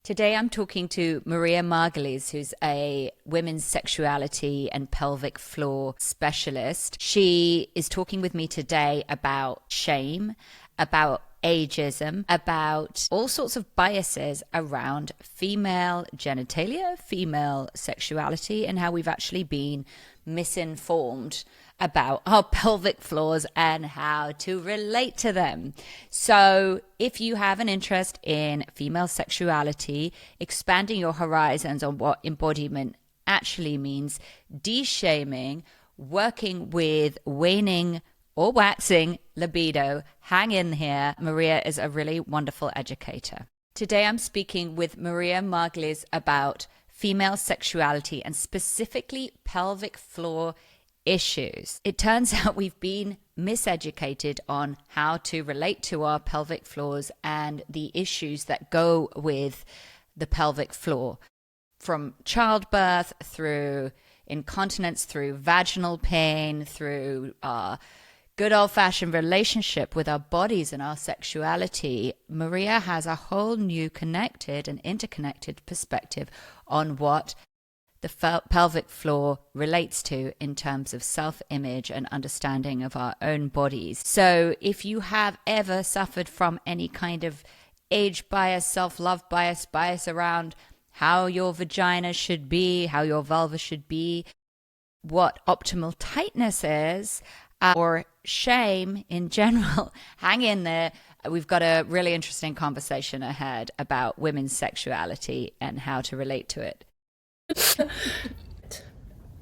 Today I'm talking to Maria Margolies, who's a women's sexuality and pelvic floor specialist. She is talking with me today about shame, about ageism, about all sorts of biases around female genitalia, female sexuality, and how we've actually been misinformed about our pelvic floors and how to relate to them. So if you have an interest in female sexuality, expanding your horizons on what embodiment actually means, de-shaming, working with waning or waxing libido, hang in here. Maria is a really wonderful educator. Today I'm speaking with Maria Margolies about female sexuality and specifically pelvic floor issues. It turns out we've been miseducated on how to relate to our pelvic floors and the issues that go with the pelvic floor, from childbirth through incontinence, through vaginal pain, through our good old-fashioned relationship with our bodies and our sexuality. Maria has a whole new connected and interconnected perspective on what the pelvic floor relates to in terms of self-image and understanding of our own bodies. So if you have ever suffered from any kind of age bias, self-love bias around how your vagina should be, how your vulva should be, what optimal tightness is, or shame in general, hang in there. We've got a really interesting conversation ahead about women's sexuality and how to relate to it.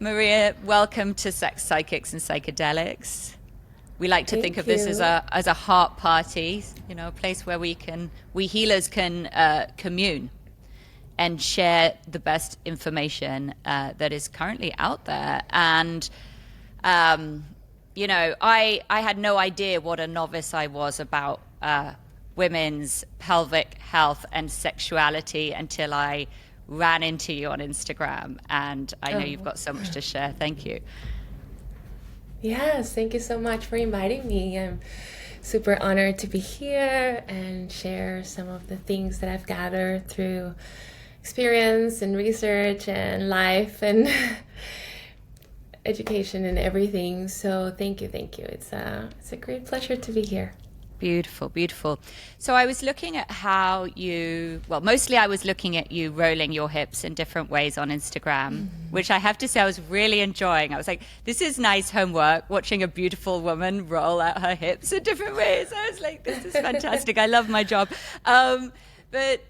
Maria, welcome to Sex, Psychics and Psychedelics. We like to think of this as a heart party, a place where we healers can commune and share the best information that is currently out there. And I had no idea what a novice I was about women's pelvic health and sexuality until I ran into you on Instagram, and I know you've got so much to share. Thank you. Yes, thank you so much for inviting me. I'm super honored to be here and share some of the things that I've gathered through experience and research and life and education and everything. So thank you. It's a great pleasure to be here. Beautiful, beautiful. So I was looking at how mostly I was looking at you rolling your hips in different ways on Instagram, which I have to say I was really enjoying. I was like, this is nice homework, watching a beautiful woman roll out her hips in different ways. I was like, this is fantastic. I love my job. But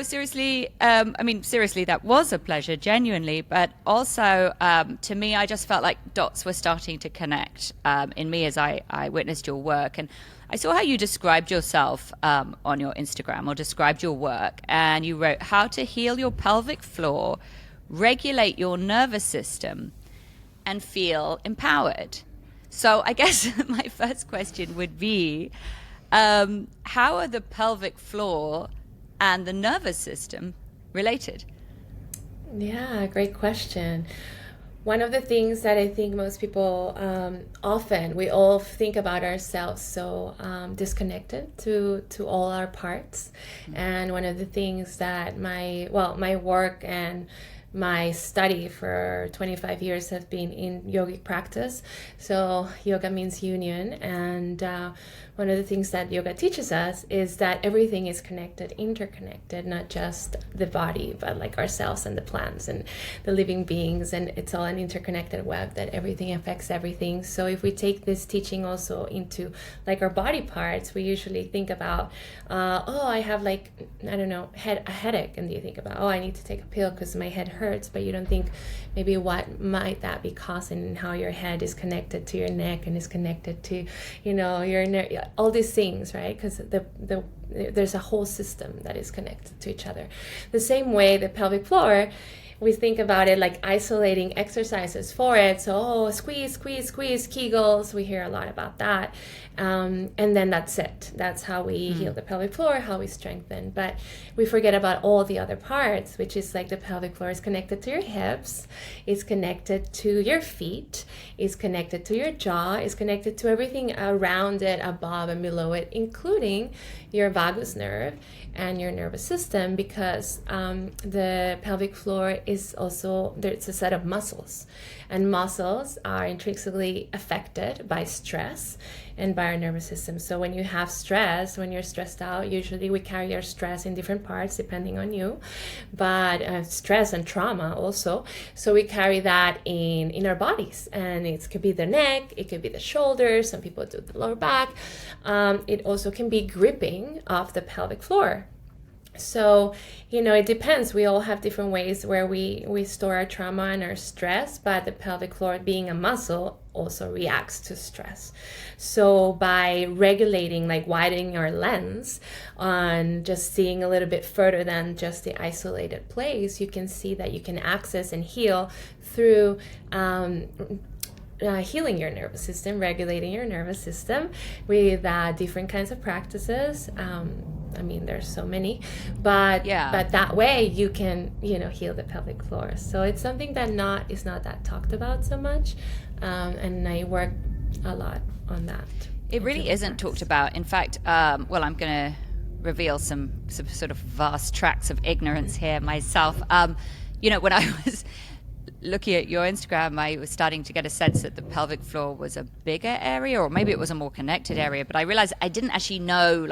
seriously, that was a pleasure, genuinely. But also, to me, I just felt like dots were starting to connect in me as I witnessed your work. And I saw how you described yourself on your Instagram, or described your work. And you wrote, how to heal your pelvic floor, regulate your nervous system, and feel empowered. So I guess my first question would be, how are the pelvic floor and the nervous system related? Yeah, great question. One of the things that I think most people we all think about ourselves so disconnected to all our parts. And one of the things that my work and my study for 25 years have been in yogic practice. So yoga means union, and one of the things that yoga teaches us is that everything is connected, interconnected, not just the body, but like ourselves and the plants and the living beings, and it's all an interconnected web that everything affects everything. So if we take this teaching also into like our body parts, we usually think about, I have a headache, and you think about, I need to take a pill because my head hurts, but you don't think maybe what might that be causing, and how your head is connected to your neck and is connected to your all these things, right? Because there's a whole system that is connected to each other. The same way the pelvic floor, we think about it like isolating exercises for it. So, oh, squeeze, squeeze, squeeze, Kegels. We hear a lot about that. And then that's it. That's how we heal the pelvic floor, how we strengthen. But we forget about all the other parts, which is like the pelvic floor is connected to your hips, it's connected to your feet, it's connected to your jaw, it's connected to everything around it, above and below it, including your vagus nerve and your nervous system, because the pelvic floor is also, there's a set of muscles, and muscles are intrinsically affected by stress and by our nervous system. So when you have stress, when you're stressed out, usually we carry our stress in different parts depending on you, but stress and trauma also. So we carry that in our bodies, and it could be the neck, it could be the shoulders, some people do the lower back. It also can be gripping of the pelvic floor. So, it depends. We all have different ways where we store our trauma and our stress, but the pelvic floor, being a muscle, also reacts to stress. So by regulating, like widening our lens on just seeing a little bit further than just the isolated place, you can see that you can access and heal through healing your nervous system, regulating your nervous system with different kinds of practices. There's so many, but that way you can, heal the pelvic floor. So it's something that is not that talked about so much, and I work a lot on that. It really isn't talked about. In fact, I'm going to reveal some sort of vast tracts of ignorance here myself. When I was looking at your Instagram, I was starting to get a sense that the pelvic floor was a bigger area, or maybe it was a more connected area, but I realized I didn't actually know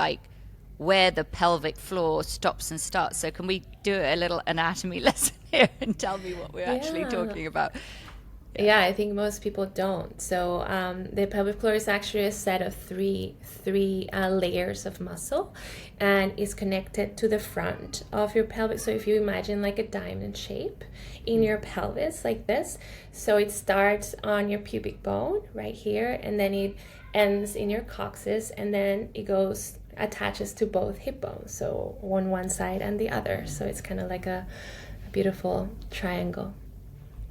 where the pelvic floor stops and starts. So can we do a little anatomy lesson here and tell me what we're actually talking about? Yeah, I think most people don't. So the pelvic floor is actually a set of three layers of muscle, and is connected to the front of your pelvis. So if you imagine like a diamond shape in your pelvis, like this. So it starts on your pubic bone right here, and then it ends in your coccyx, and then it attaches to both hip bones, so on one side and the other. So it's kind of like a beautiful triangle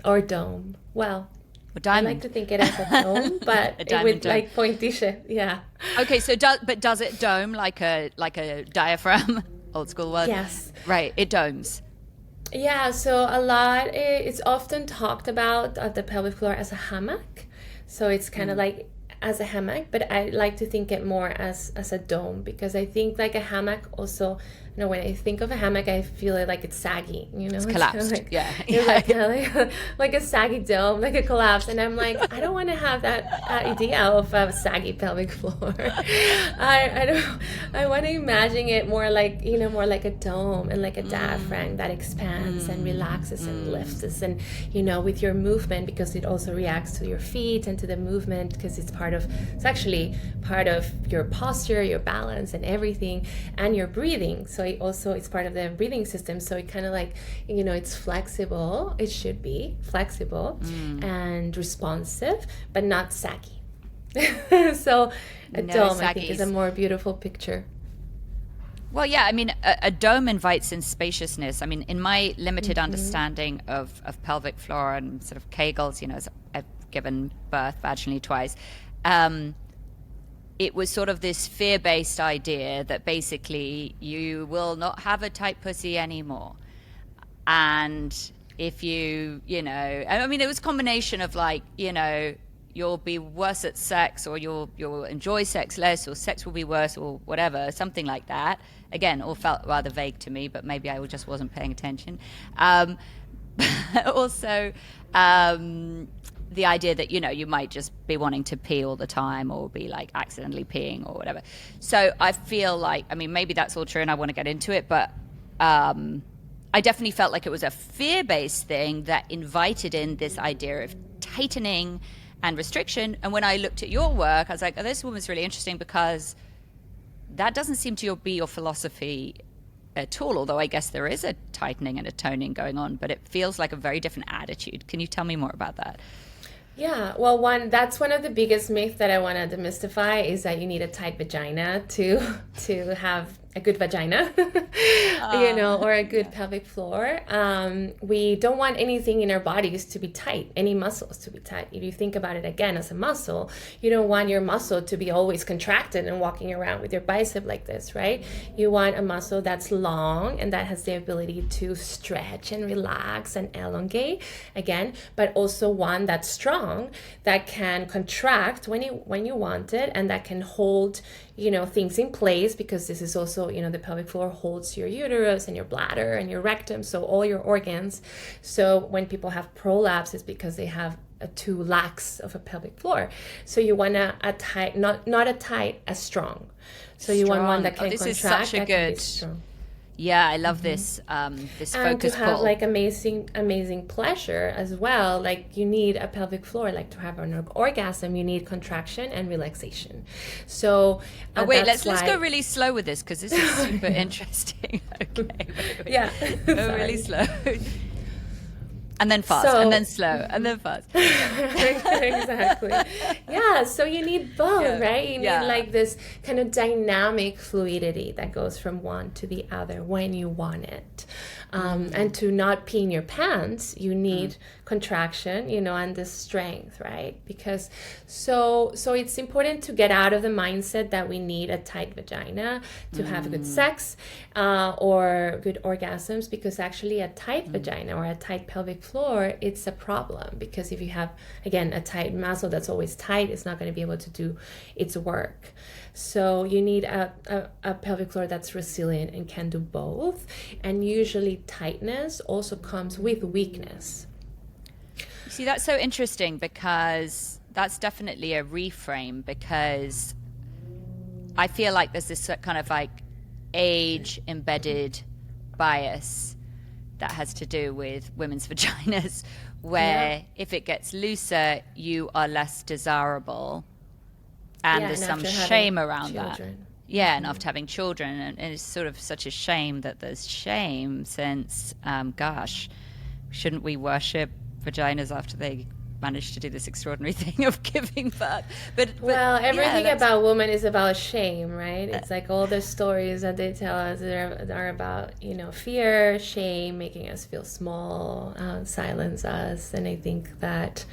or dome. Well, I like to think it as a dome, but with dome. Like pointy shape. Yeah. Okay, so does it dome like a diaphragm? Old school word. Yes. Right. It domes. Yeah. So it's often talked about the pelvic floor as a hammock. So it's kind of like as a hammock, but I like to think it more as a dome, because I think like a hammock also, when I think of a hammock, I feel it like it's saggy, it's collapsed. Like a saggy dome, like a collapse. And I'm like, I don't want to have that idea of a saggy pelvic floor. I want to imagine it more like, more like a dome, and like a diaphragm that expands and relaxes and lifts, and, with your movement, because it also reacts to your feet and to the movement, because it's actually part of your posture, your balance and everything, and your breathing. So it's part of the breathing system. So it kind of like, it's flexible. It should be flexible and responsive, but not saggy. So a dome, I think, is a more beautiful picture. Well, yeah, a dome invites in spaciousness. In my limited understanding of pelvic floor and sort of Kegels, as I've given birth vaginally twice, it was sort of this fear-based idea that basically you will not have a tight pussy anymore. And if it was a combination of you'll be worse at sex, or you'll enjoy sex less, or sex will be worse, or whatever, something like that. Again, all felt rather vague to me, but maybe I just wasn't paying attention. Also, the idea that, you might just be wanting to pee all the time, or be accidentally peeing or whatever. So I feel like, maybe that's all true and I want to get into it, but I definitely felt like it was a fear-based thing that invited in this idea of tightening and restriction. And when I looked at your work, I was like, oh, this woman's really interesting, because that doesn't seem to be your philosophy at all, although I guess there is a tightening and a toning going on, but it feels like a very different attitude. Can you tell me more about that? Yeah, well, that's one of the biggest myths that I want to demystify, is that you need a tight vagina to have a good vagina, you know, or a good pelvic floor. We don't want anything in our bodies to be tight, any muscles to be tight. If you think about it again as a muscle, you don't want your muscle to be always contracted and walking around with your bicep like this, right? You want a muscle that's long and that has the ability to stretch and relax and elongate again, but also one that's strong, that can contract when you want it, and that can hold, you know, things in place, because this is also, you know, the pelvic floor holds your uterus and your bladder and your rectum, so all your organs. So when people have prolapse, it's because they have a too lax of a pelvic floor. So you want a tight, not a tight, a strong. So you want one that can this contract. Is such a good. Yeah, I love this this and focus to have pull. like amazing pleasure as well. Like you need a pelvic floor, like to have an orgasm, you need contraction and relaxation. So wait, let's go really slow with this, because this is super interesting. Okay, wait. Yeah, go really slow. And then fast, and then slow, and then fast. Exactly. Yeah, so you need both, right? You need like this kind of dynamic fluidity that goes from one to the other when you want it. And to not pee in your pants, you need contraction, you know, and the strength, right? Because so it's important to get out of the mindset that we need a tight vagina to have good sex or good orgasms, because actually a tight vagina or a tight pelvic floor, it's a problem, because if you have, again, a tight muscle that's always tight, it's not going to be able to do its work. So you need a pelvic floor that's resilient and can do both. And usually tightness also comes with weakness. See, that's so interesting, because that's definitely a reframe, because I feel like there's this kind of like age embedded bias that has to do with women's vaginas, where if it gets looser, you are less desirable. And there's some shame around that. Yeah, and after having children. And it's sort of such a shame that there's shame, since, gosh, shouldn't we worship vaginas after they managed to do this extraordinary thing of giving birth? But well, everything about women is about shame, right? It's like all the stories that they tell us are about, you know, fear, shame, making us feel small, silence us. And I think that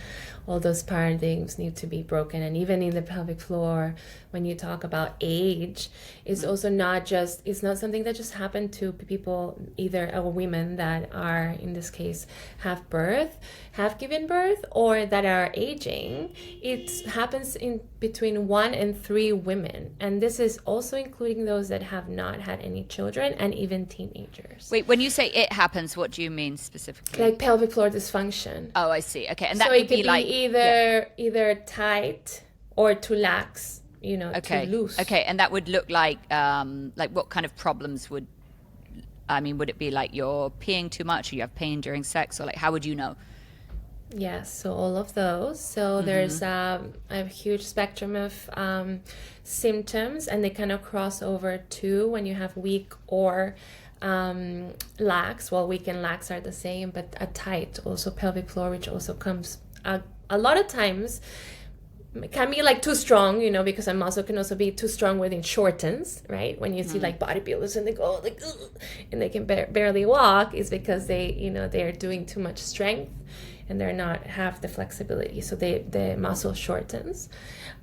all those paradigms need to be broken. And even in the pelvic floor, when you talk about age, it's also it's not something that just happened to people, either women that are, in this case, have given birth, or that are aging. It happens in between 1 and 3 women. And this is also including those that have not had any children, and even teenagers. Wait, when you say it happens, what do you mean specifically? Like pelvic floor dysfunction. Oh, I see. Okay, and that so could be like either tight or too lax, you know, too loose. Okay, and that would look like what kind of problems would it be like you're peeing too much, or you have pain during sex, or like how would you know? Yes, so all of those. So there's a huge spectrum of symptoms, and they kind of cross over too when you have weak or lax. Well, weak and lax are the same, but a tight also pelvic floor, which also comes a lot of times, it can be like too strong, you know, because a muscle can also be too strong when it shortens, right? When you see like bodybuilders and they go like, and they can barely walk, is because they're doing too much strength and they're not have the flexibility, so the muscle shortens.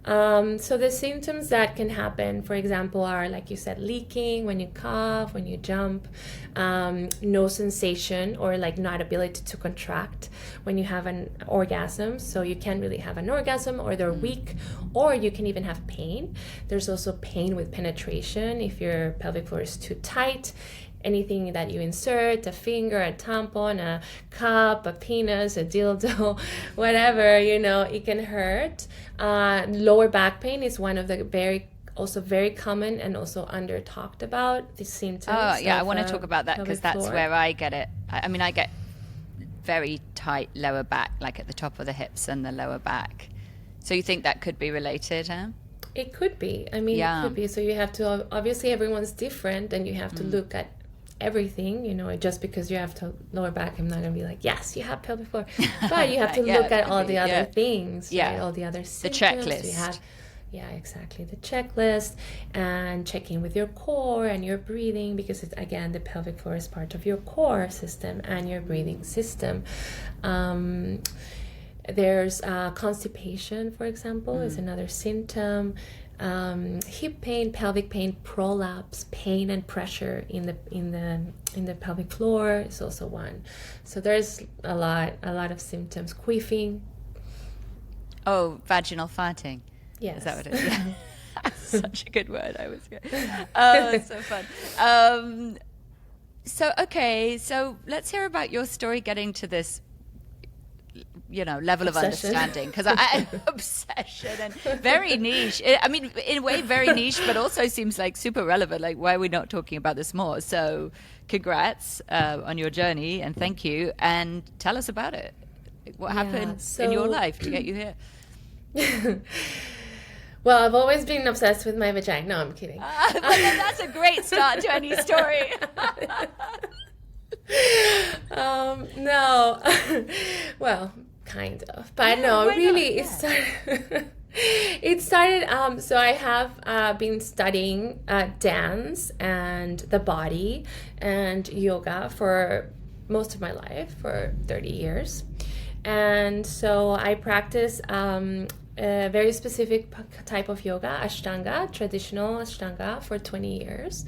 So the symptoms that can happen, for example, are, like you said, leaking when you cough, when you jump, no sensation or like not ability to contract when you have an orgasm. So you can't really have an orgasm, or they're weak, or you can even have pain. There's also pain with penetration if your pelvic floor is too tight. Anything that you insert, a finger, a tampon, a cup, a penis, a dildo, whatever, it can hurt. Lower back pain is one of the very common and also under talked about, the symptoms. Oh, yeah, I want to talk about that, because that's where I get it. I get very tight lower back, like at the top of the hips and the lower back. So you think that could be related, huh? It could be. It could be. So you have to, obviously everyone's different, and you have to look at everything, just because you have to lower back, I'm not going to be like, yes, you have pelvic floor, but you have to look at all the other things, right? All the other symptoms. The checklist. Yeah, exactly. The checklist, and checking with your core and your breathing, because it's, again, the pelvic floor is part of your core system and your breathing system. There's constipation, for example, is another symptom. Hip pain, pelvic pain, prolapse, pain and pressure in the pelvic floor is also one. So there's a lot of symptoms. Queefing. Oh, vaginal farting. Yes. Is that what it is? Yeah. Such a good word. I was good. Oh, it's so fun. So let's hear about your story getting to this, level of understanding, because I obsession and very niche. I mean, in a way, very niche, but also seems like super relevant. Like, why are we not talking about this more? So, congrats on your journey, and thank you. And tell us about it. What happened in your life to get you here? Well, I've always been obsessed with my vagina. No, I'm kidding. But then that's a great start to any story. No. Well, kind of. But yeah, no, really, it started, so I have been studying dance and the body and yoga for most of my life, for 30 years. And so I practice a very specific type of yoga, Ashtanga, traditional Ashtanga, for 20 years.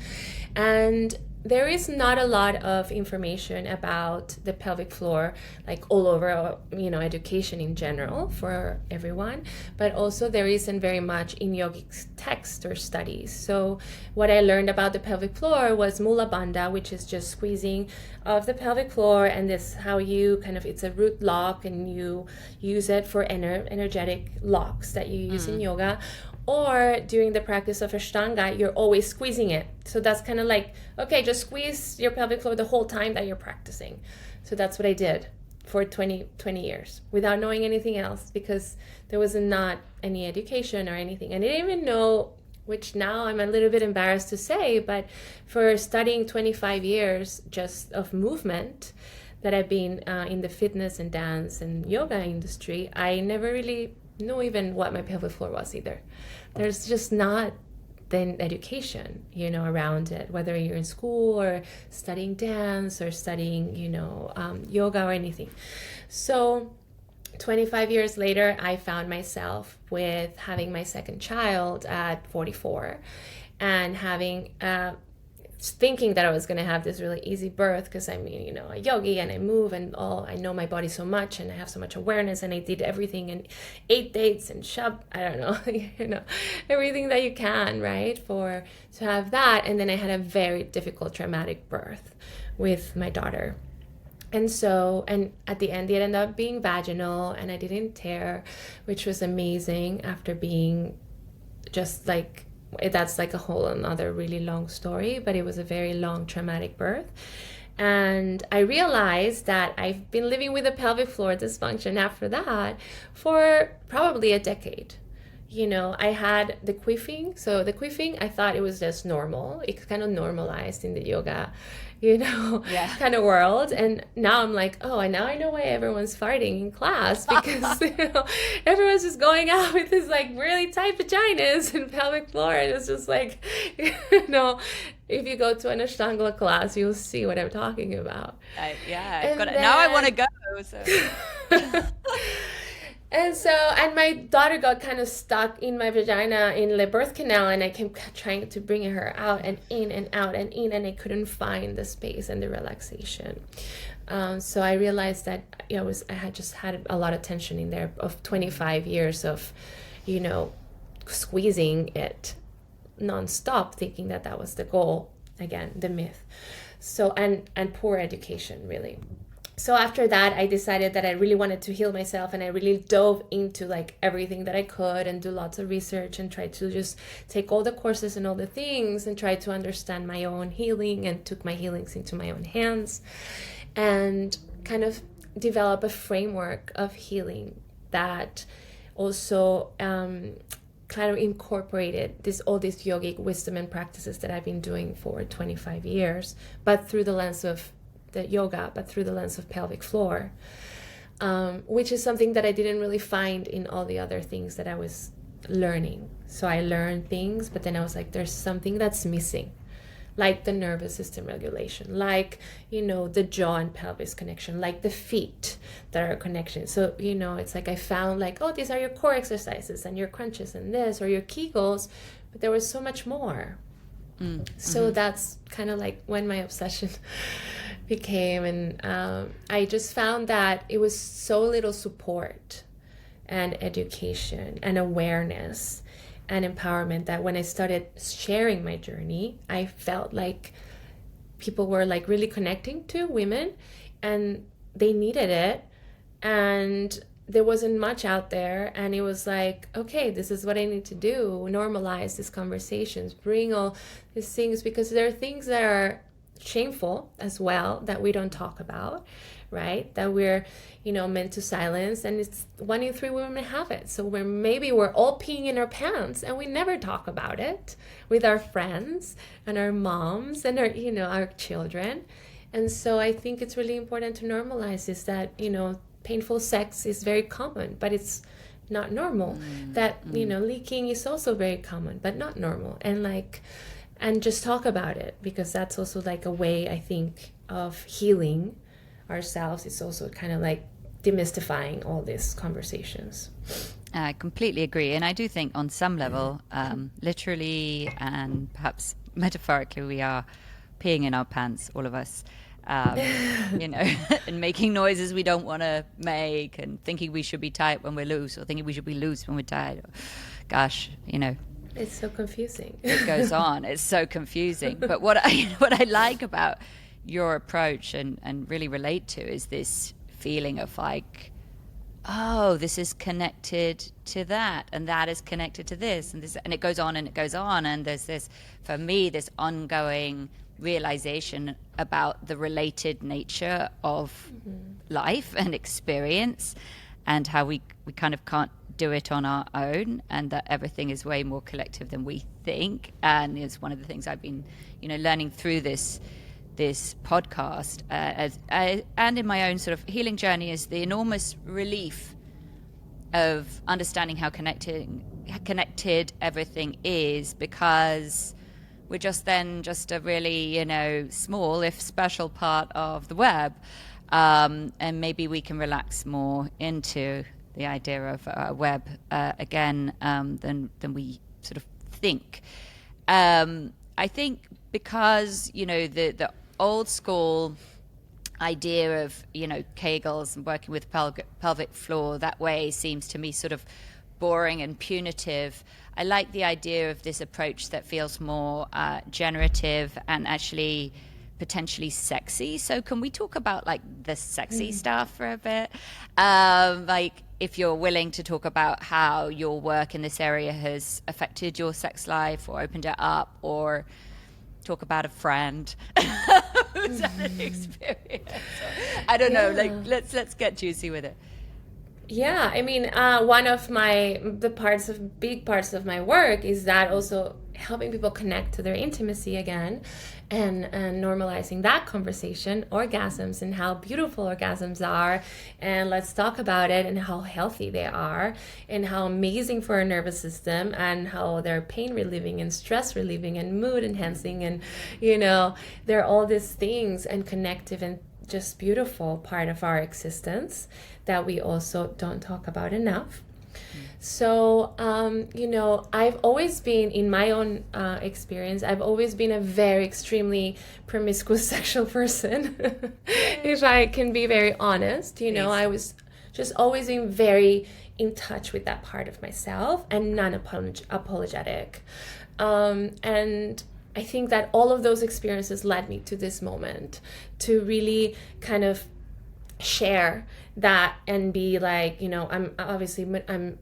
And there is not a lot of information about the pelvic floor, like all over, education in general for everyone, but also there isn't very much in yogic text or studies. So what I learned about the pelvic floor was Mula Bandha, which is just squeezing of the pelvic floor, and this how you it's a root lock, and you use it for energetic locks that you use in yoga. Or during the practice of Ashtanga, you're always squeezing it. So that's kind of like, okay, just squeeze your pelvic floor the whole time that you're practicing. So that's what I did for 20 years without knowing anything else, because there was not any education or anything. I didn't even know, which now I'm a little bit embarrassed to say, but for studying 25 years just of movement that I've been in the fitness and dance and yoga industry, I never really know even what my pelvic floor was either. There's just not the education, around it, whether you're in school or studying dance or studying, yoga or anything. So 25 years later, I found myself with having my second child at 44 and having thinking that I was going to have this really easy birth, because I'm, a yogi and I move and I know my body so much and I have so much awareness, and I did everything and 8 dates and I don't know, everything that you can, right, to have that. And then I had a very difficult, traumatic birth with my daughter. And at the end, it ended up being vaginal, and I didn't tear, which was amazing after being just like, that's like a whole another really long story, but it was a very long traumatic birth. And I realized that I've been living with a pelvic floor dysfunction after that for probably a decade. I had the queefing. So the queefing, I thought it was just normal. It's kind of normalized in the yoga, kind of world. And now I'm like, now I know why everyone's farting in class, because, everyone's just going out with this like really tight vaginas and pelvic floor. And it's just like, if you go to an Ashtanga class, you'll see what I'm talking about. I've got it. Now I want to go. So. And my daughter got kind of stuck in my vagina in the birth canal, and I kept trying to bring her out and in and out and in, and I couldn't find the space and the relaxation. So I realized that I had just had a lot of tension in there of 25 years of, squeezing it nonstop, thinking that was the goal. Again, the myth. So and poor education, really. So after that, I decided that I really wanted to heal myself, and I really dove into like everything that I could and do lots of research and tried to just take all the courses and all the things and try to understand my own healing, and took my healings into my own hands and kind of develop a framework of healing that also kind of incorporated all these yogic wisdom and practices that I've been doing for 25 years, but through the lens of the yoga, but through the lens of pelvic floor, which is something that I didn't really find in all the other things that I was learning. So I learned things, but then I was like, there's something that's missing, like the nervous system regulation, like, the jaw and pelvis connection, like the feet that are connection. So, it's like I found like, oh, these are your core exercises and your crunches and this, or your Kegels, but there was so much more. So that's kind of like when my obsession became, and I just found that it was so little support and education and awareness and empowerment, that when I started sharing my journey, I felt like people were like really connecting to women, and they needed it, and there wasn't much out there. And it was like, okay, this is what I need to do, normalize these conversations, bring all these things, because there are things that are shameful as well that we don't talk about, right? That we're, meant to silence, and it's 1 in 3 women have it. So we're all peeing in our pants, and we never talk about it with our friends and our moms and our children. And so I think it's really important to normalize this, that, painful sex is very common, but it's not normal. That, leaking is also very common, but not normal. And just talk about it, because that's also like a way, I think, of healing ourselves. It's also kind of like demystifying all these conversations. I completely agree. And I do think on some level, literally and perhaps metaphorically, we are peeing in our pants, all of us. And making noises we don't want to make, and thinking we should be tight when we're loose, or thinking we should be loose when we're tight. Gosh, it's so confusing. It goes on. It's so confusing. But what I like about your approach and really relate to is this feeling of like, oh, this is connected to that, and that is connected to this, and this, and it goes on and it goes on. And there's this, for me, this ongoing realization about the related nature of life and experience, and how we kind of can't do it on our own, and that everything is way more collective than we think. And it's one of the things I've been learning through this podcast, and in my own sort of healing journey, is the enormous relief of understanding how connected everything is, because we're just a really, small, if special part of the web. And maybe we can relax more into the idea of a web again than we sort of think. I think because, the old school idea of, Kegels and working with pelvic floor that way seems to me sort of boring and punitive. I like the idea of this approach that feels more generative and actually potentially sexy. So can we talk about like the sexy stuff for a bit? Like if you're willing to talk about how your work in this area has affected your sex life or opened it up, or talk about a friend who's had an experience. I don't know, like let's get juicy with it. Yeah, I mean, one of big parts of my work is that also helping people connect to their intimacy again, and normalizing that conversation, orgasms, and how beautiful orgasms are, and let's talk about it, and how healthy they are, and how amazing for our nervous system, and how they're pain relieving and stress relieving and mood enhancing, and they're all these things, and connective and just beautiful part of our existence that we also don't talk about enough. So, I've always been, in my own experience, I've always been a very extremely promiscuous sexual person. If I can be very honest, I was just always being very in touch with that part of myself and non-apologetic. And I think that all of those experiences led me to this moment to really kind of share that and be like, I'm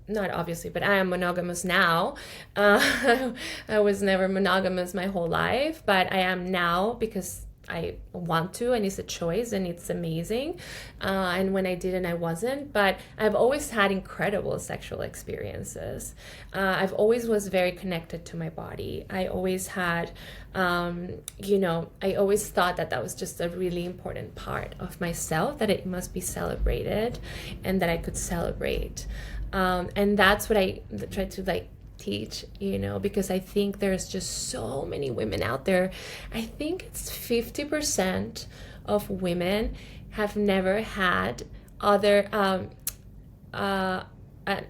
not obviously, but I am monogamous now. I was never monogamous my whole life, but I am now because I want to, and it's a choice, and it's amazing. And when I didn't, I wasn't. But I've always had incredible sexual experiences. I've always was very connected to my body. I always had, I always thought that was just a really important part of myself, that it must be celebrated and that I could celebrate. And that's what I try to like teach, because I think there's just so many women out there. I think it's 50% of women have never had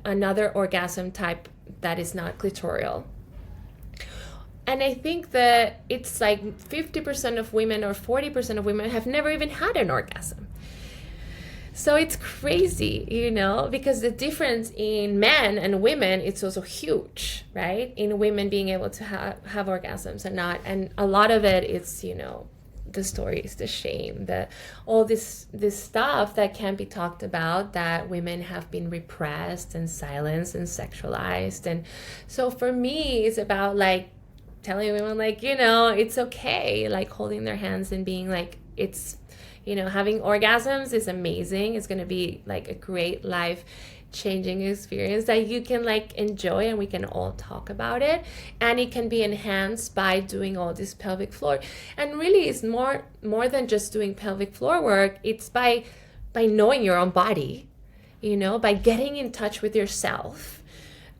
another orgasm type that is not clitoral. And I think that it's like 50% of women or 40% of women have never even had an orgasm. So it's crazy, because the difference in men and women, it's also huge, right? In women being able to have orgasms and not. And a lot of it is, the stories, the shame, all this stuff that can't be talked about, that women have been repressed and silenced and sexualized. And so for me, it's about like telling women like, it's okay, like holding their hands and being like, it's, having orgasms is amazing. It's going to be like a great life changing experience that you can like enjoy, and we can all talk about it, and it can be enhanced by doing all this pelvic floor. And really it's more than just doing pelvic floor work. It's by knowing your own body, by getting in touch with yourself,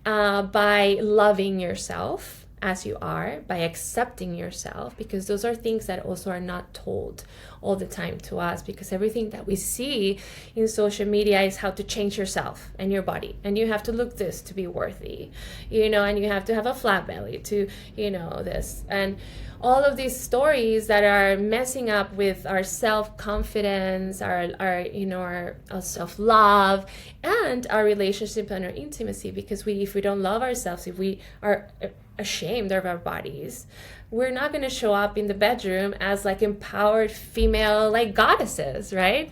by loving yourself as you are, by accepting yourself, because those are things that also are not told all the time to us, because everything that we see in social media is how to change yourself and your body, and you have to look this to be worthy, and you have to have a flat belly to, this, and all of these stories that are messing up with our self-confidence, our self-love, and our relationship and our intimacy. Because if we don't love ourselves, if we are ashamed of our bodies, we're not going to show up in the bedroom as like empowered female like goddesses, right?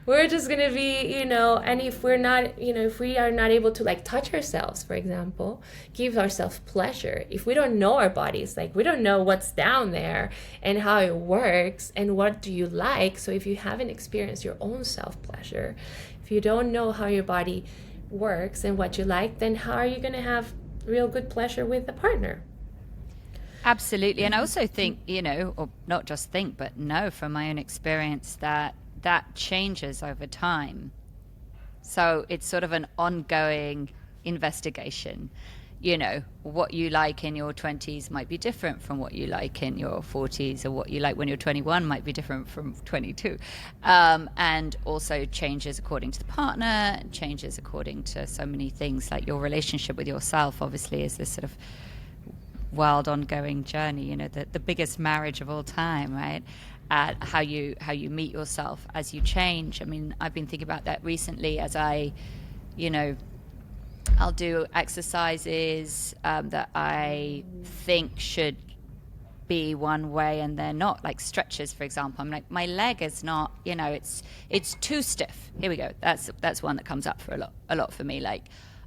We're just going to be, and if we're not, if we are not able to like touch ourselves, for example, give ourselves pleasure, if we don't know our bodies, like we don't know what's down there and how it works and what do you like. So if you haven't experienced your own self-pleasure, if you don't know how your body works and what you like, then how are you going to have real good pleasure with a partner? Absolutely. And I also think, or not just think, but know from my own experience that changes over time. So it's sort of an ongoing investigation. What you like in your 20s might be different from what you like in your 40s, or what you like when you're 21 might be different from 22. And also changes according to the partner, changes according to so many things, like your relationship with yourself obviously is this sort of wild ongoing journey, the biggest marriage of all time, right? How you meet yourself as you change. I mean, I've been thinking about that recently as I'll do exercises that I think should be one way and they're not, like stretches, for example. I'm like, my leg is not, it's too stiff. Here we go. That's one that comes up for a lot for me. Like,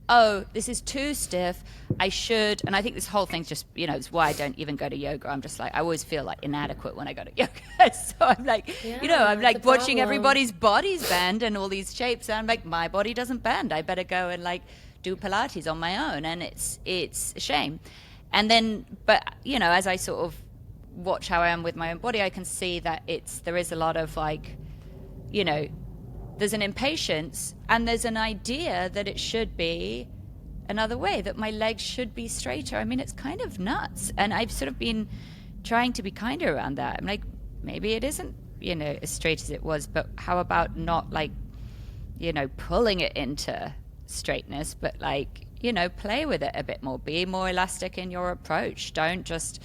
oh, this is too stiff. I should, and I think this whole thing's just, it's why I don't even go to yoga. I'm just like, I always feel like inadequate when I go to yoga. So I'm like, I'm like watching everybody's bodies bend and all these shapes. And I'm like, my body doesn't bend. I better go and like do Pilates on my own. And it's a shame. And then, but, as I sort of watch how I am with my own body, I can see that there is a lot of like, there's an impatience and there's an idea that it should be another way, that my legs should be straighter. I mean, it's kind of nuts. And I've sort of been trying to be kinder around that. I'm like, maybe it isn't, as straight as it was, but how about not like, pulling it into straightness, but like, play with it a bit more, be more elastic in your approach. Don't just,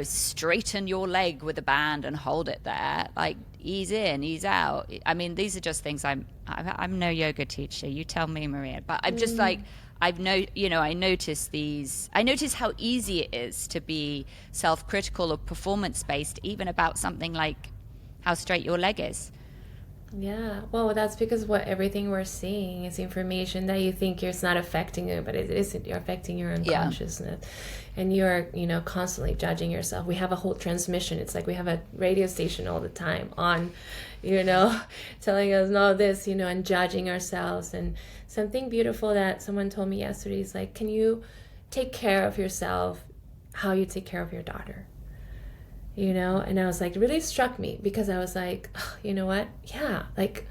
straighten your leg with a band and hold it there. Like, ease in, ease out. I mean, these are just things. I'm no yoga teacher. You tell me, Maria. But I'm just like, I notice how easy it is to be self-critical or performance-based, even about something like how straight your leg is. Yeah, well, that's because everything we're seeing is information that you think it's not affecting you, but it isn't. You're affecting your unconsciousness, and you're, constantly judging yourself. We have a whole transmission. It's like we have a radio station all the time on, telling us no this, and judging ourselves. And something beautiful that someone told me yesterday is like, can you take care of yourself how you take care of your daughter? And I was like, it really struck me, because I was like, oh, you know what? Yeah, like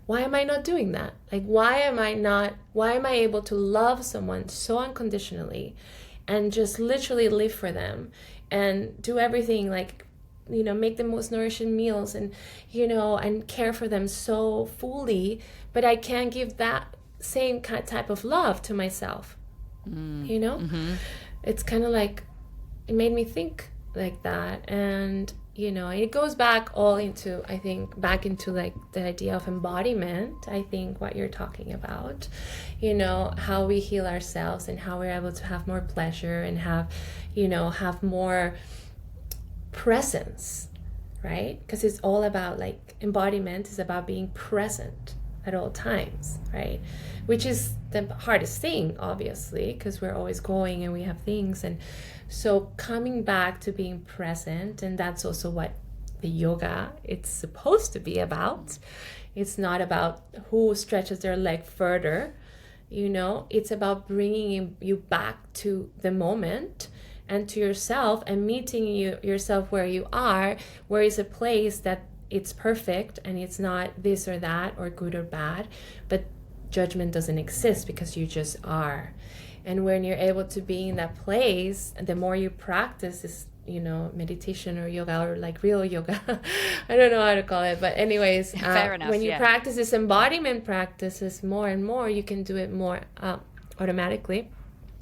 why am I not doing that? Like, why am I able to love someone so unconditionally and just literally live for them and do everything, like, make the most nourishing meals and, and care for them so fully, but I can't give that same type of love to myself. Mm-hmm. It's kind of like, it made me think like that. And it goes back into like the idea of embodiment. I think what you're talking about, how we heal ourselves and how we're able to have more pleasure and have more presence, right? Because it's all about, like, embodiment is about being present at all times, right? Which is the hardest thing, obviously, because we're always going and we have things. And so coming back to being present, and that's also what the yoga it's supposed to be about. It's not about who stretches their leg further, it's about bringing you back to the moment and to yourself and meeting yourself where you are, where is a place that it's perfect and it's not this or that or good or bad, but judgment doesn't exist because you just are. And when you're able to be in that place, the more you practice this, meditation or yoga or like real yoga, I don't know how to call it, but anyways, Fair enough, when you practice this embodiment practices more and more, you can do it more automatically.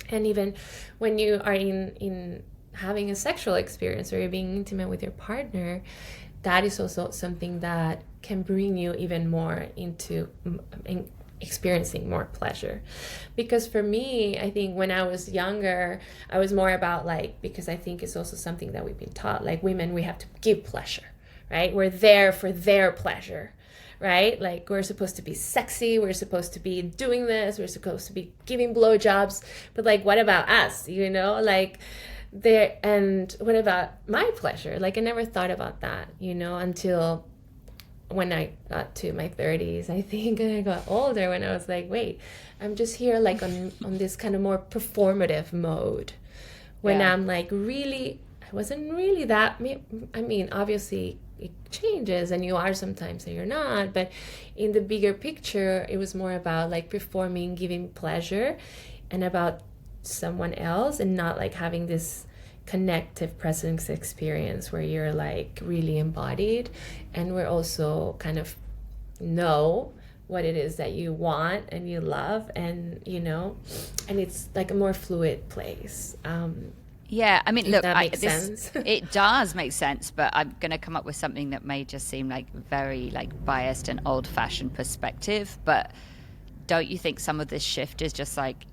And even when you are in having a sexual experience or you're being intimate with your partner, that is also something that can bring you even more into experiencing more pleasure. Because for me, I think when I was younger, I was more about, like, because I think it's also something that we've been taught, like, women, we have to give pleasure, right? We're there for their pleasure, right? Like, we're supposed to be sexy, we're supposed to be doing this, we're supposed to be giving blowjobs, but, like, what about us, like, there, and what about my pleasure? Like, I never thought about that, until when I got to my 30s, I think, and I got older, when I was like, wait, I'm just here, like, on this kind of more performative mode, when I'm like, really, I wasn't really that, I mean, obviously it changes and you are sometimes and you're not, but in the bigger picture, it was more about, like, performing, giving pleasure, and about someone else, and not, like, having this connective presence experience where you're, like, really embodied, and we're also kind of know what it is that you want and you love, and and it's like a more fluid place. Yeah, I mean, look, that makes sense. It does make sense, but I'm going to come up with something that may just seem like very, like, biased and old-fashioned perspective, but don't you think some of this shift is just like,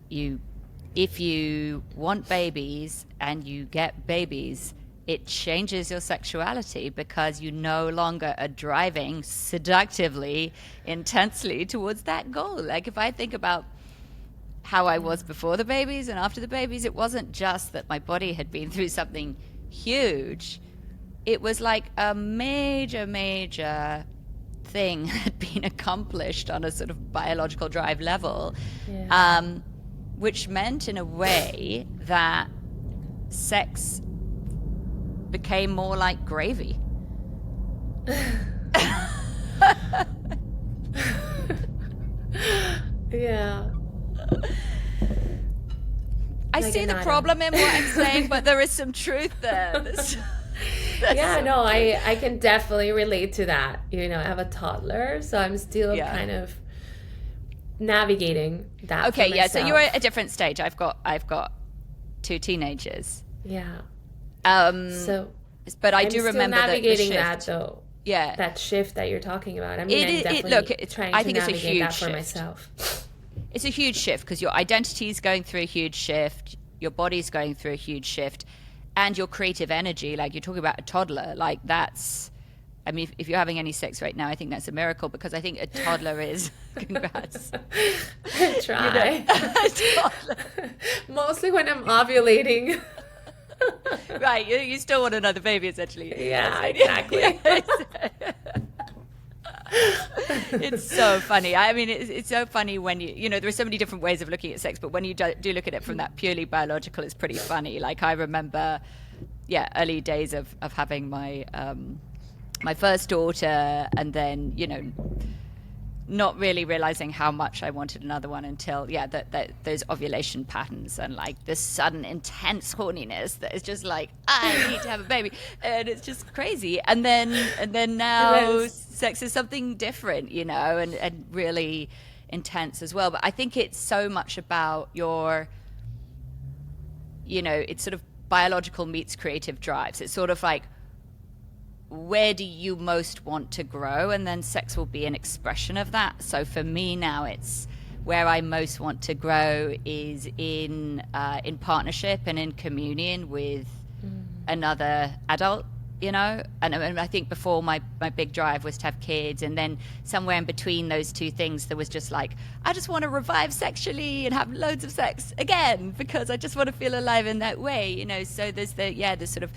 if you want babies and you get babies, it changes your sexuality because you no longer are driving seductively, intensely towards that goal? Like, if I think about how I was before the babies and after the babies, it wasn't just that my body had been through something huge. It was like a major thing had been accomplished on a sort of biological drive level. Which meant, in a way, that sex became more like gravy. Yeah. I Like see the problem in what I'm saying, but there is some truth there. I can definitely relate to that. I have a toddler, so I'm still kind of navigating that. Okay, yeah. So you're at a different stage. I've got two teenagers. Yeah. But I do remember navigating the that, though. Yeah. That shift that you're talking about. I mean, I'm definitely trying to navigate that for myself. It's a huge shift because your identity is going through a huge shift, your body's going through a huge shift, and your creative energy. Like, you're talking about a toddler. Like, that's, I mean, if you're having any sex right now, I think that's a miracle, because I think a toddler is, congrats. Try. Mostly when I'm ovulating. Right, you still want another baby, essentially. Yeah, exactly. It's so funny. I mean, it's so funny when there are so many different ways of looking at sex, but when you do look at it from that purely biological, it's pretty funny. Like, I remember, early days of having my my first daughter, and then, not really realizing how much I wanted another one until that those ovulation patterns and like this sudden intense horniness that is just like, I need to have a baby, and it's just crazy. And then now sex is something different, you know, and really intense as well. But I think it's so much about your, you know, it's sort of biological meets creative drives. It's sort of like, where do you most want to grow, and then sex will be an expression of that. So for me now, it's where I most want to grow is in partnership and in communion with another adult, you know. And I think before my big drive was to have kids, and then somewhere in between those two things there was just like, I just want to revive sexually and have loads of sex again because I just want to feel alive in that way, you know. So there's the sort of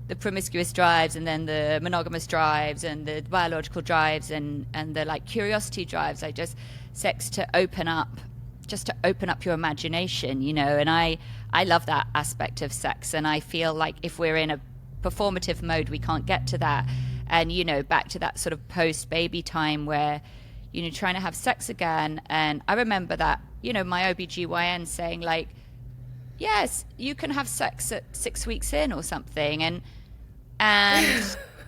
the promiscuous drives, and then the monogamous drives, and the biological drives, and the like curiosity drives. Like just sex to open up your imagination, you know. And I love that aspect of sex, and I feel like if we're in a performative mode, we can't get to that. And, you know, back to that sort of post-baby time where, you know, trying to have sex again. And I remember that, you know, my OBGYN saying like, yes, you can have sex at 6 weeks in or something. And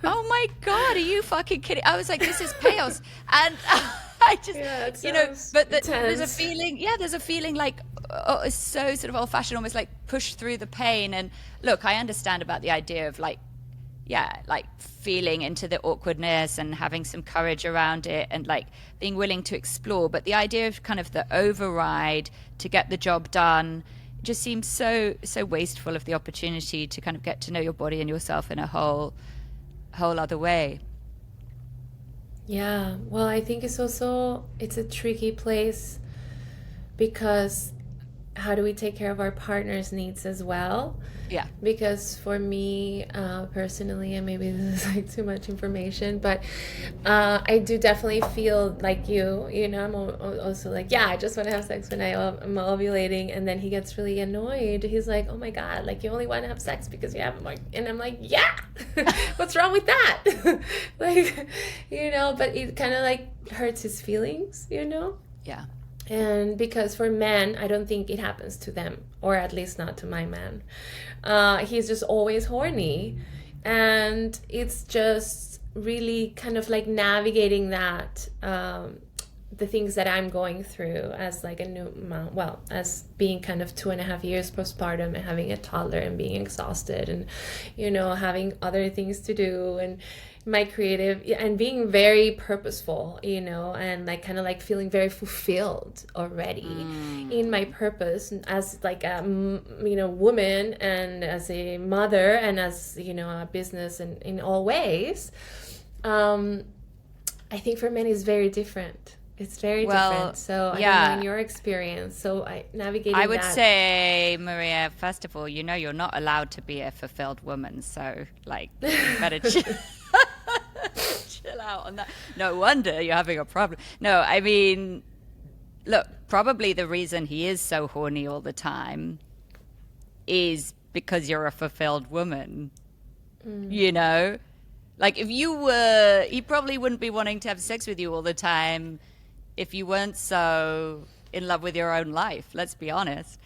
oh my God, are you fucking kidding? I was like, this is chaos. And I just, you know, but there's a feeling like, oh, it's so sort of old fashioned, almost like push through the pain. And look, I understand about the idea of like, like feeling into the awkwardness and having some courage around it and like being willing to explore. But the idea of kind of the override to get the job done just seems so wasteful of the opportunity to kind of get to know your body and yourself in a whole other way. Yeah, well, I think it's a tricky place because how do we take care of our partner's needs as well? Yeah. Because for me, personally, and maybe this is like too much information, but I do definitely feel like you know, I'm also like, yeah, I just want to have sex when I'm ovulating. And then he gets really annoyed. He's like, oh my God, like you only want to have sex because you have, and I'm like, yeah, what's wrong with that? Like, you know, but it kind of like hurts his feelings, you know? Yeah. And because for men, I don't think it happens to them, or at least not to my man. He's just always horny. And it's just really kind of like navigating that, the things that I'm going through as like a new mom, well, as being kind of 2.5 years postpartum and having a toddler and being exhausted and, you know, having other things to do and my creative and being very purposeful, you know, and like kind of like feeling very fulfilled already in my purpose as like a, you know, woman and as a mother and as, you know, a business and in all ways. I think for men it's very different. It's very different. So I don't know in your experience. So I would say, Maria, first of all, you know, you're not allowed to be a fulfilled woman. So like, you better chill out on that. No wonder you're having a problem. No, I mean, look, probably the reason he is so horny all the time is because you're a fulfilled woman, you know? Like if you were, he probably wouldn't be wanting to have sex with you all the time if you weren't so in love with your own life, let's be honest.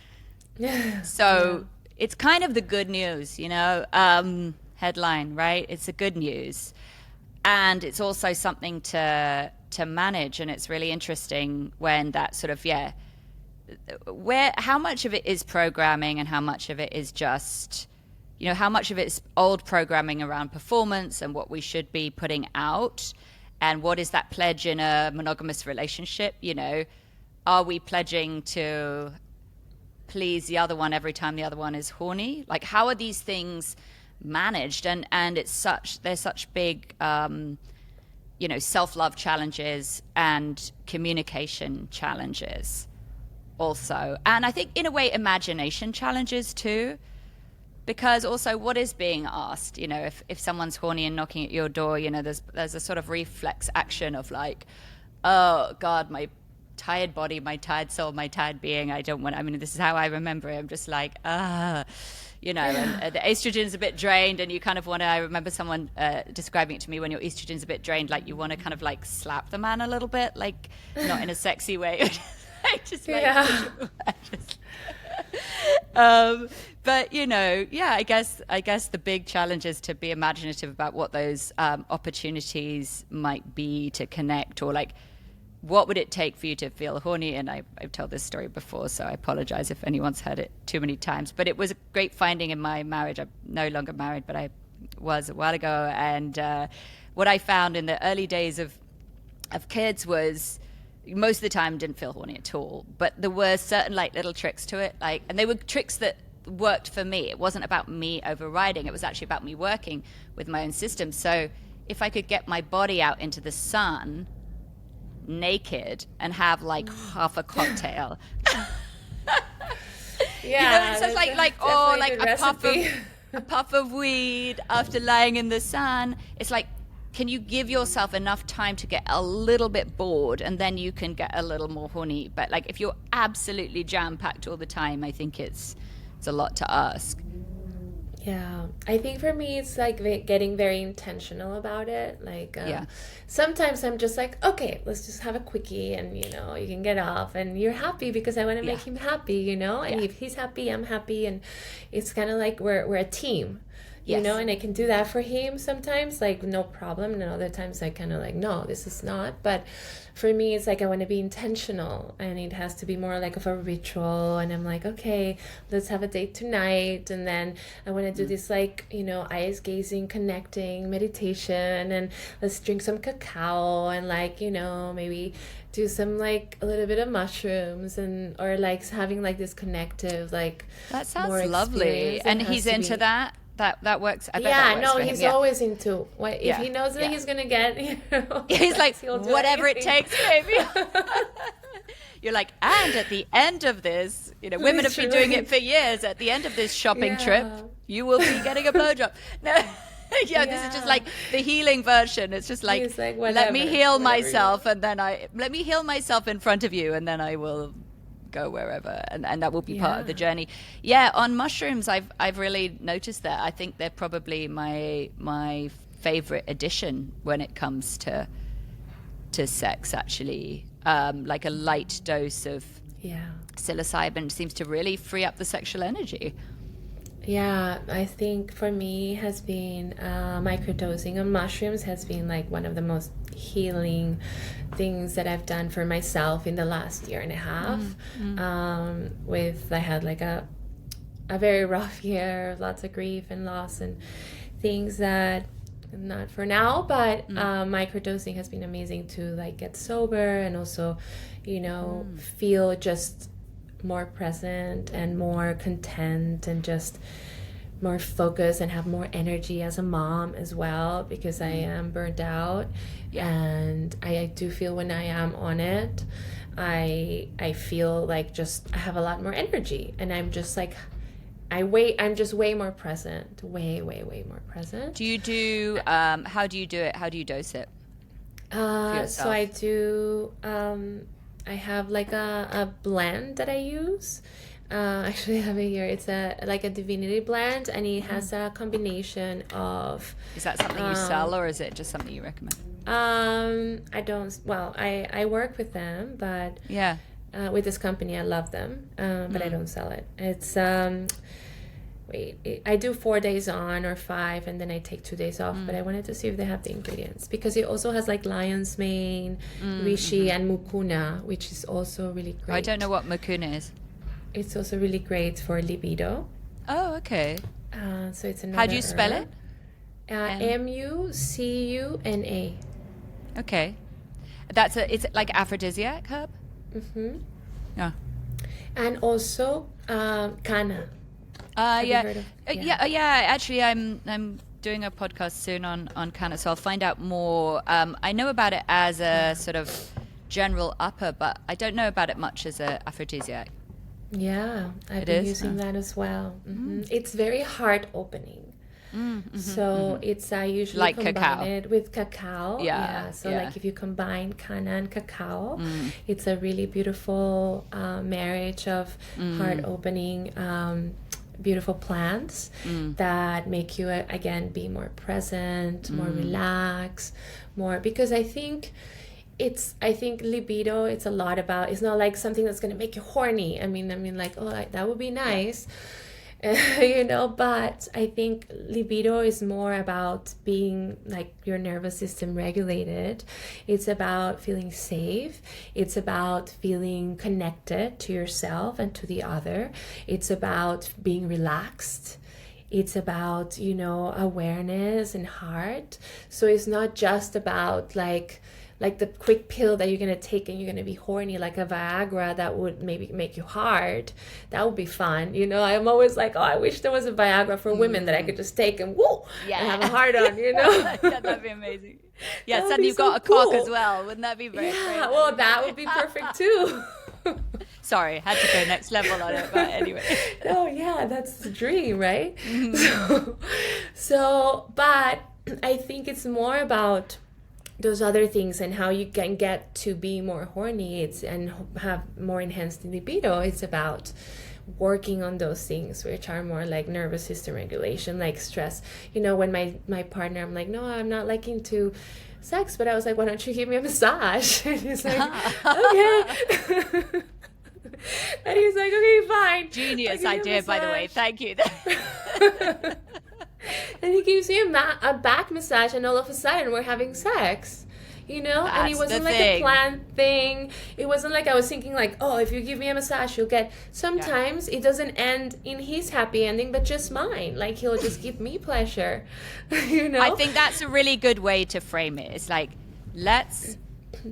So it's kind of the good news, you know, headline, right? It's the good news. And it's also something to manage. And it's really interesting when that sort of, how much of it is programming and how much of it is just, you know, how much of it is old programming around performance and what we should be putting out. And what is that pledge in a monogamous relationship? You know, are we pledging to please the other one every time the other one is horny? Like, how are these things managed? And there's such big, you know, self-love challenges and communication challenges also. And I think in a way, imagination challenges too. Because also what is being asked, you know, if someone's horny and knocking at your door, you know, there's a sort of reflex action of like, oh God, my tired body, my tired soul, my tired being, I mean, this is how I remember it. I'm just like, and the estrogen's a bit drained, and you kind of want to, I remember someone describing it to me, when your estrogen's a bit drained, like you want to kind of like slap the man a little bit, like not in a sexy way. just like just, but I guess the big challenge is to be imaginative about what those opportunities might be to connect, or like what would it take for you to feel horny. And I've told this story before, so I apologize if anyone's heard it too many times, but it was a great finding in my marriage. I'm no longer married, but I was a while ago, and what I found in the early days of kids was most of the time didn't feel horny at all, but there were certain like little tricks to it, like, and they were tricks that worked for me. It wasn't about me overriding, it was actually about me working with my own system. So if I could get my body out into the sun naked and have like half a cocktail it's just like a puff of weed after lying in the sun. It's like, can you give yourself enough time to get a little bit bored, and then you can get a little more horny? But like if you're absolutely jam-packed all the time, I think it's a lot to ask. Yeah, I think for me it's like getting very intentional about it. Like sometimes I'm just like, okay, let's just have a quickie, and you can get off and you're happy because I want to make him happy, and if he's happy, I'm happy, and it's kind of like we're a team. And I can do that for him sometimes, like no problem, and other times I kind of like, no, this is not. But for me it's like I want to be intentional, and it has to be more like of a ritual, and I'm like, okay, let's have a date tonight, and then I want to do this like eyes gazing, connecting meditation, and let's drink some cacao, and like maybe do some like a little bit of mushrooms, and or like having like this connective, like that sounds lovely. And he's into that. That works. I bet that works for him. He's always into what if he knows that he's gonna get. He's like, whatever it takes, baby. You're like, and at the end of this, women have been doing it for years. At the end of this shopping trip, you will be getting a blowjob. No. This is just like the healing version. It's just like let me heal myself, and then let me heal myself in front of you, and then I will go wherever, and that will be part of the journey. On mushrooms, I've really noticed that. I think they're probably my favorite addition when it comes to sex, actually. Like a light dose of psilocybin seems to really free up the sexual energy. I think for me has been microdosing on mushrooms has been like one of the most healing things that I've done for myself in the last year and a half. I had like a very rough year, lots of grief and loss and things that not for now, but microdosing has been amazing to like get sober and also feel just more present and more content and just more focused and have more energy as a mom as well, because I am burnt out and I do feel when I am on it I feel like just I have a lot more energy, and I'm just like I'm just way more present, way more present. Do you do how do you do it? How do you dose it? So I do I have like a blend that I use. Actually, I have it here. It's like a divinity blend, and it has a combination of. Is that something you sell, or is it just something you recommend? I don't. Well, I work with them, but with this company, I love them, but I don't sell it. It's I do 4 days on or 5, and then I take 2 days off. But I wanted to see if they have the ingredients, because it also has like lion's mane, reishi, and mucuna, which is also really great. I don't know what mucuna is. It's also really great for libido. Oh, okay. So it's another. How do you spell it? Mucuna. Okay, it's like aphrodisiac herb. Yeah. And also canna. Actually, I'm doing a podcast soon on canna, so I'll find out more. I know about it as a sort of general upper, but I don't know about it much as a aphrodisiac. Yeah, I've been using that as well. It's very heart opening. So it's usually like combine cacao. It with cacao. Like if you combine canna and cacao, it's a really beautiful marriage of heart opening beautiful plants that make you again be more present, more relaxed, more, because I think libido, it's a lot about, it's not like something that's going to make you horny. I mean like, oh, that would be nice. But I think libido is more about being like your nervous system regulated. It's about feeling safe. It's about feeling connected to yourself and to the other. It's about being relaxed. It's about, awareness and heart. So it's not just about like the quick pill that you're going to take and you're going to be horny, like a Viagra that would maybe make you hard. That would be fun. I'm always like, oh, I wish there was a Viagra for women that I could just take and and have a hard on, That'd be amazing. Yeah, suddenly you've got a cool cock as well. Wouldn't that be very Yeah, well, that would be perfect too. Sorry, had to go next level on it, but anyway. Oh, yeah, that's the dream, right? But I think it's more about those other things and how you can get to be more horny and have more enhanced libido. It's about working on those things which are more like nervous system regulation, like stress. When my partner, I'm like, no, I'm not liking to sex, but I was like, why don't you give me a massage? And he's like, okay. And he's like, okay, fine. Genius idea, by the way. Thank you. And he gives me a back massage, and all of a sudden we're having sex, and it wasn't like a planned thing. It wasn't like I was thinking like, oh, if you give me a massage, you'll get. Sometimes it doesn't end in his happy ending, but just mine. Like, he'll just give me pleasure, I think that's a really good way to frame it. It's like, let's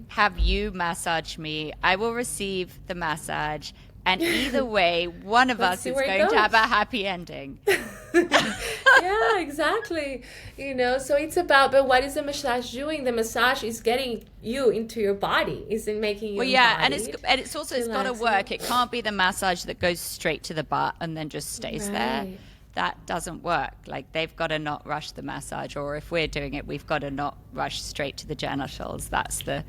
have you massage me. I will receive the massage. And either way, one of us is going to have a happy ending. Yeah, exactly. So it's about, but what is the massage doing? The massage is getting you into your body. It's in making you and it's also, it's got to work. It can't be the massage that goes straight to the butt and then just stays there. That doesn't work. Like, they've got to not rush the massage, or if we're doing it, we've got to not rush straight to the genitals. That's the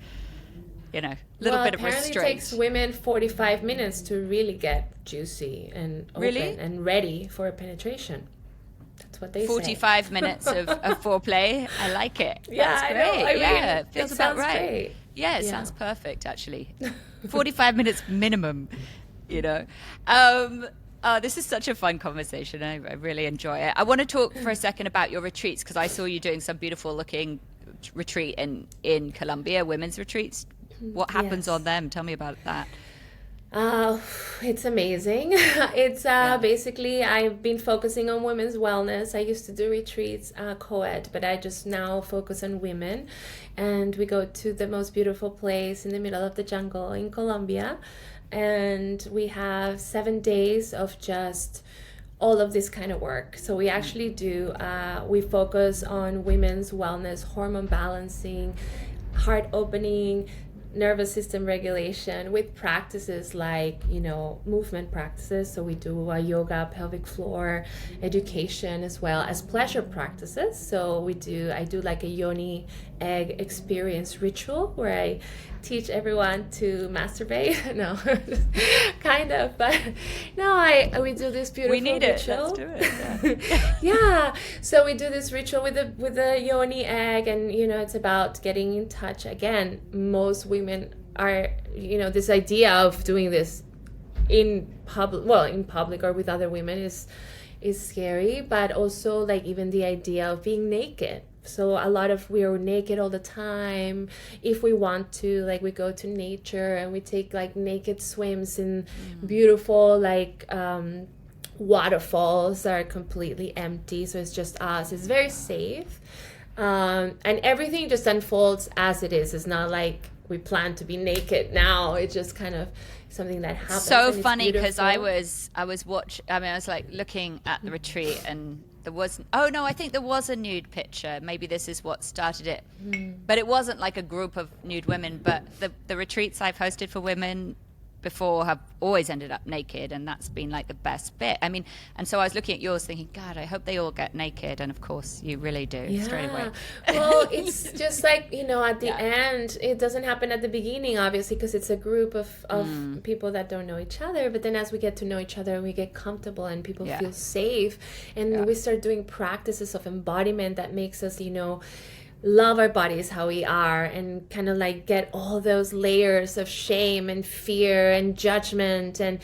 little bit of restraint. Apparently it takes women 45 minutes to really get juicy and open and ready for penetration. That's what they say. 45 minutes of foreplay. I like it. Yeah, that's great. I mean, it feels about right. Great. Yeah, it sounds perfect, actually. 45 minutes minimum, This is such a fun conversation. I really enjoy it. I want to talk for a second about your retreats, because I saw you doing some beautiful looking retreat in Colombia, women's retreats. What happens on them? Tell me about that. It's amazing. It's basically, I've been focusing on women's wellness. I used to do retreats co-ed, but I just now focus on women. And we go to the most beautiful place in the middle of the jungle in Colombia. And we have 7 days of just all of this kind of work. So we actually we focus on women's wellness, hormone balancing, heart opening, nervous system regulation, with practices like movement practices. So we do a yoga, pelvic floor education, as well as pleasure practices. So I do like a yoni egg experience ritual where I teach everyone to masturbate. No, kind of, but no, we do this beautiful ritual. Let's do it. Yeah. So we do this ritual with the yoni egg, and it's about getting in touch. Again, most women are, this idea of doing this in public or with other women is scary, but also like even the idea of being naked. So we are naked all the time. If we want to, like, we go to nature and we take like naked swims in beautiful waterfalls that are completely empty. So it's just us. It's very safe. And everything just unfolds as it is. It's not like we plan to be naked now. It's just kind of something that happens. So funny, because I was like looking at the retreat, and I think there was a nude picture. Maybe this is what started it. But it wasn't like a group of nude women. But the retreats I've hosted for women, before have always ended up naked, and that's been like the best bit. I mean, and so I was looking at yours thinking, God, I hope they all get naked, and of course you really do straight away. Well, it's just like, at the end, it doesn't happen at the beginning, obviously, because it's a group of people that don't know each other, but then as we get to know each other, we get comfortable and people feel safe, and we start doing practices of embodiment that makes us, love our bodies how we are, and kind of like get all those layers of shame and fear and judgment and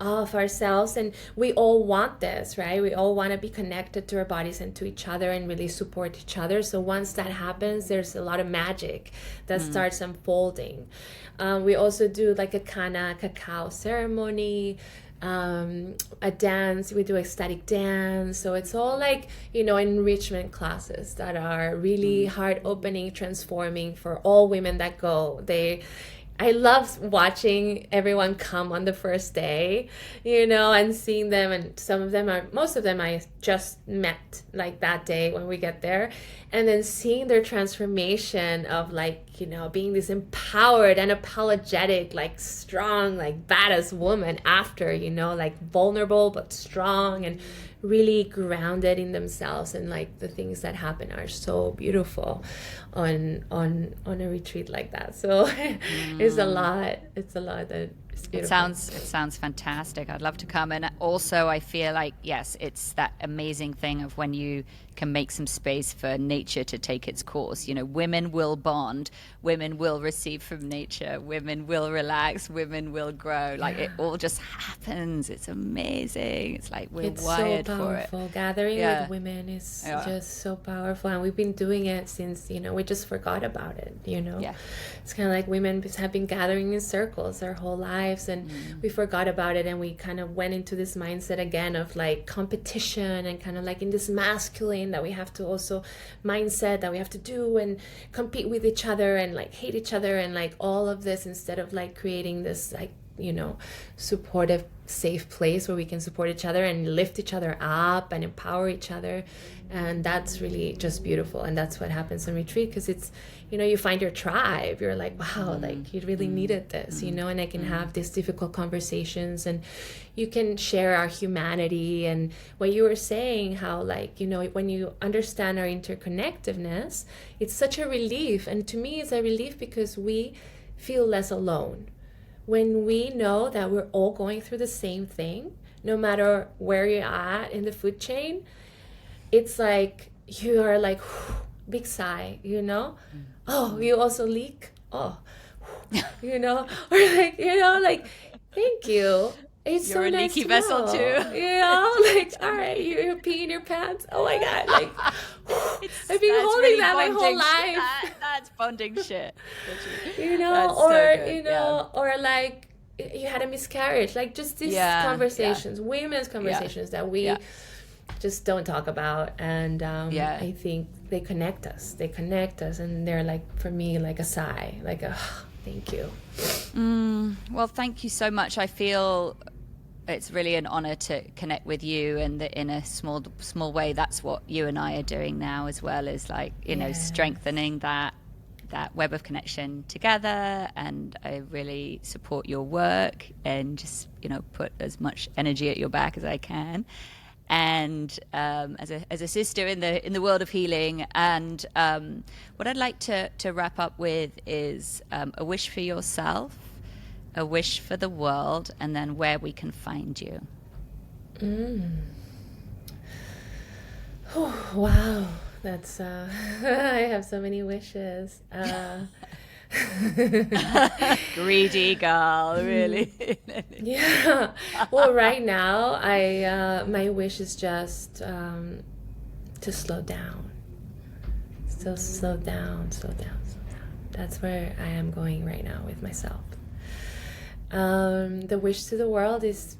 of ourselves. And we all want this, right? We all want to be connected to our bodies and to each other and really support each other. So once that happens, there's a lot of magic that starts unfolding. We also do like a kana cacao ceremony, a dance. We do ecstatic dance. So it's all like, enrichment classes that are really heart opening, transforming for all women that go. I love watching everyone come on the first day, and seeing them. And most of them I just met like that day when we get there. And then seeing their transformation of like, being this empowered and unapologetic, like strong, like badass woman after, like vulnerable but strong and really grounded in themselves. And like the things that happen are so beautiful on a retreat like that. So it's a lot that is beautiful. It sounds fantastic. I'd love to come. And also I feel like, yes, it's that amazing thing of when you can make some space for nature to take its course. Women will bond, women will receive from nature, women will relax, women will grow. Like it all just happens. It's amazing. It's like it's wired so for it. Gathering with women is just so powerful, and we've been doing it since we just forgot about it. It's kind of like women have been gathering in circles their whole lives, and we forgot about it, and we kind of went into this mindset again of like competition and kind of like in this masculine that we have to also mindset that we have to do and compete with each other and like hate each other and like all of this, instead of like creating this like supportive, safe place where we can support each other and lift each other up and empower each other. And that's really just beautiful. And that's what happens in retreat, because it's you find your tribe. You're like, wow, like you really needed this, and I can have these difficult conversations, and you can share our humanity. And what you were saying, how like when you understand our interconnectedness, it's such a relief. And to me, it's a relief because we feel less alone when we know that we're all going through the same thing, no matter where you're at in the food chain. It's like you are like, big sigh, oh, you also leak, oh, or like, like, thank you. It's You're so a nice leaky to vessel know. too. Like, all right, you're peeing your pants. Oh my God, like, I've been holding really that my whole life. That's bonding shit. Or like you had a miscarriage, like just these conversations, women's conversations that we just don't talk about. And I think they connect us, and they're like, for me, like a sigh, like a thank you. Well, thank you so much. I feel it's really an honor to connect with you, and that in a small way, that's what you and I are doing now as well, is like strengthening that web of connection together. And I really support your work, and just put as much energy at your back as I can. And as a sister in the world of healing. And what I'd like to wrap up with is a wish for yourself, a wish for the world, and then where we can find you. Oh, wow, that's I have so many wishes. Greedy girl, really. Yeah. Well, right now, my wish is just to slow down. So slow down. That's where I am going right now with myself. The wish to the world is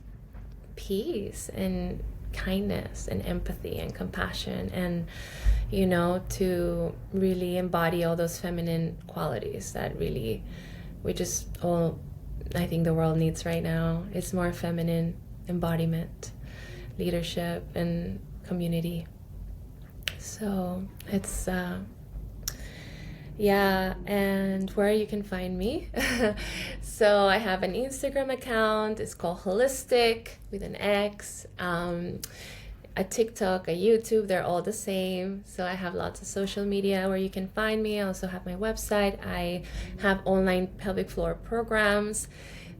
peace and kindness and empathy and compassion, and to really embody all those feminine qualities that really I think the world needs right now. It's more feminine embodiment, leadership, and community. So it's Yeah, and where you can find me. So I have an Instagram account. It's called Holistic with an X. A TikTok, a YouTube, they're all the same. So I have lots of social media where you can find me. I also have my website. I have online pelvic floor programs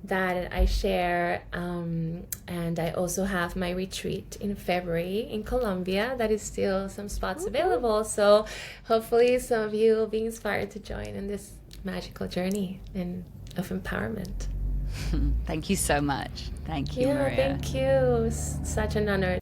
that I share. And I also have my retreat in February in Colombia. That is still some spots available. So hopefully some of you will be inspired to join in this magical journey of empowerment. Thank you so much. Thank you, Yeah, Maria. thank you. Such an honor.